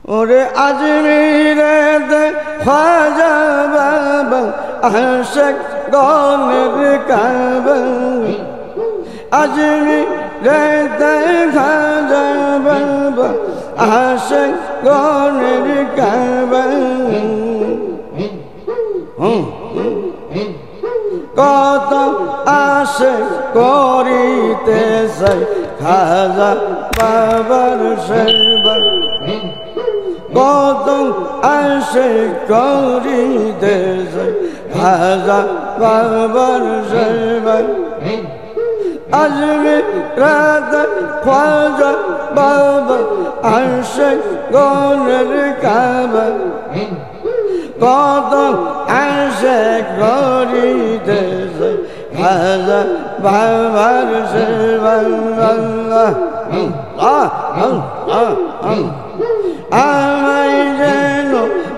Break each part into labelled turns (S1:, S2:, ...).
S1: ওরে আজমিরেতে খাজা বাবা আশিক গনের কাবা আজমিরেতে খাজা বাবা আশিক গনের কাবা কত আশে করিতে চাই খাজা বাবার সেবা কত আশে করিতে চাই খাজা বাবার সেবা আজমিরেতে খাজা বাবা আশিক গনের কাবা কত আশে করিতে চাই খাজা বাবার সেবা আমায় যেন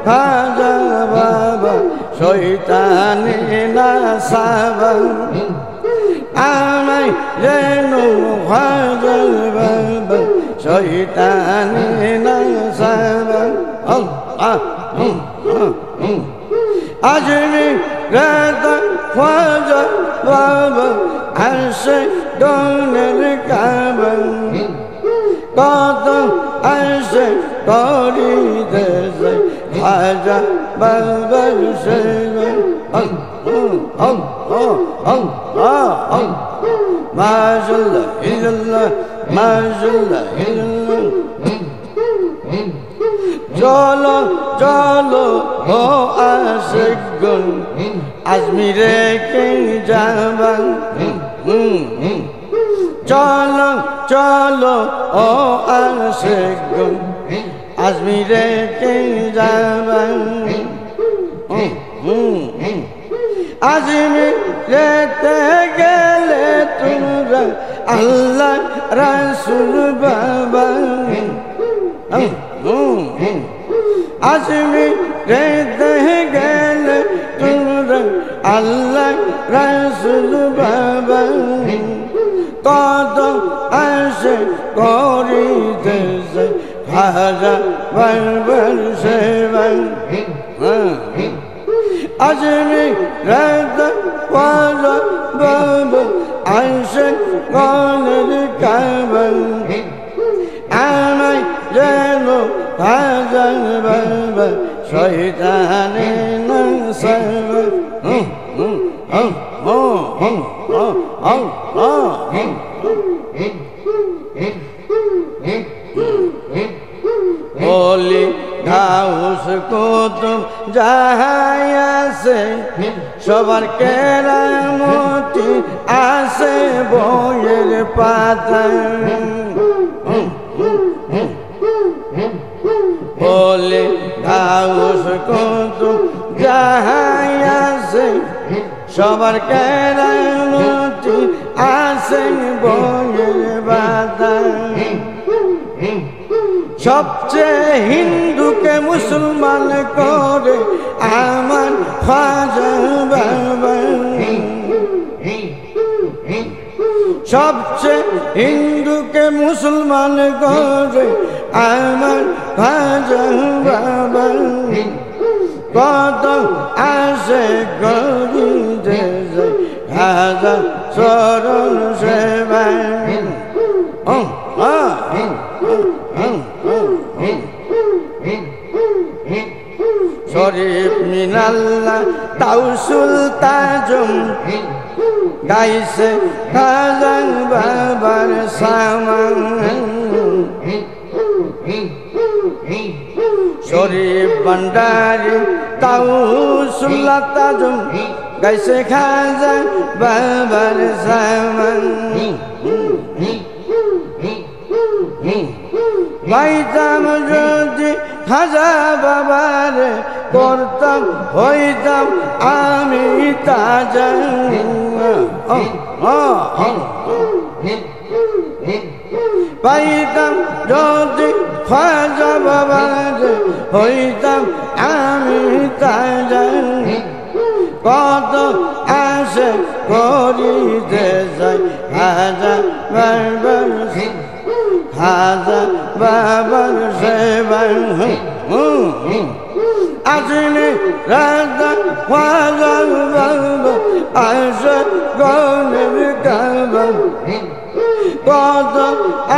S1: খাজা বাবা শয়তানে না সাবা আমায় যেন খাজা বাবা শয়তানে না সাবা আজমিরেতে খাজা বাবা আশিক গনের কাবা কত আশে করিতে চাই খাজা বাবার সেবা মাশাআল্লাহ ইল্লাল্লাহ মাশাআল্লাহ ইল্লাল্লাহ চলো চলো ও আশিক গণ আজমিরে কে যাবা চলো চলো ও আশিক গণ আজমিরে কে যাবা আজমিরেতে গেলে তোমরা আল্লাহ রাসূল বাবা আজমিরেতে গেলে তোমরা আল্লাহ রাসূল বাবা কত আশে করিতে চাই খাজা বাবার সেবা আজমিরেতে খাজা বাবা আশিক গনের কাবা আমায় যেন খাজা বাবা শয়তানে না সাবা বলি গাউস কুতুব যাহাই আছে সবার কেরামতি আছে বইয়ের পাতায় বলি গাউস কুতুব যাহাই আছে সবার কেরামতি আছে বইয়ের পাতায় সবচেয়ে হিন্দুকে মুসলমান করে আমার খাজা বাবা সবচেয়ে হিন্দুকে মুসলমান করে আমার খাজা বাবা কত আশে করিতে চাই খাজা চরণ সেবা শরীফ মিনাল্লাহ তাউসুল তাজম গাইছে খাজা বাবার সামান শরীফ ভান্ডারী তাউসুল তাজম গাইছে খাজা বাবার সামান পাইতাম যদি খাজা বাবার করতাম হইতাম আমি তাজা পাইতাম যদি খাজা বাবার হইতাম আমি তাজা কত আশে করিতে যাই খাজা বাবার খাজা বাবার সেবায় আসেনি রাজা খাজা বাবা আসে গনের কাবা কত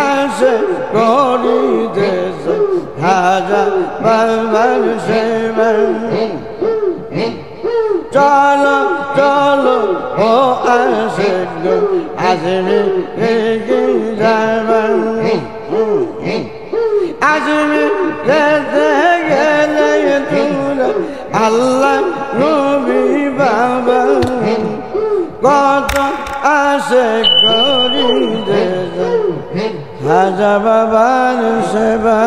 S1: আসে করিতেছে খাজা বাবার সেবায় চলো চলো ও আসে গো আসেনি রেগে যাবেন আসেনি যেতে গেলে তোরা আল্লাহ নবী বাবা কত আসে করিতেছে খাজা বাবার সেবা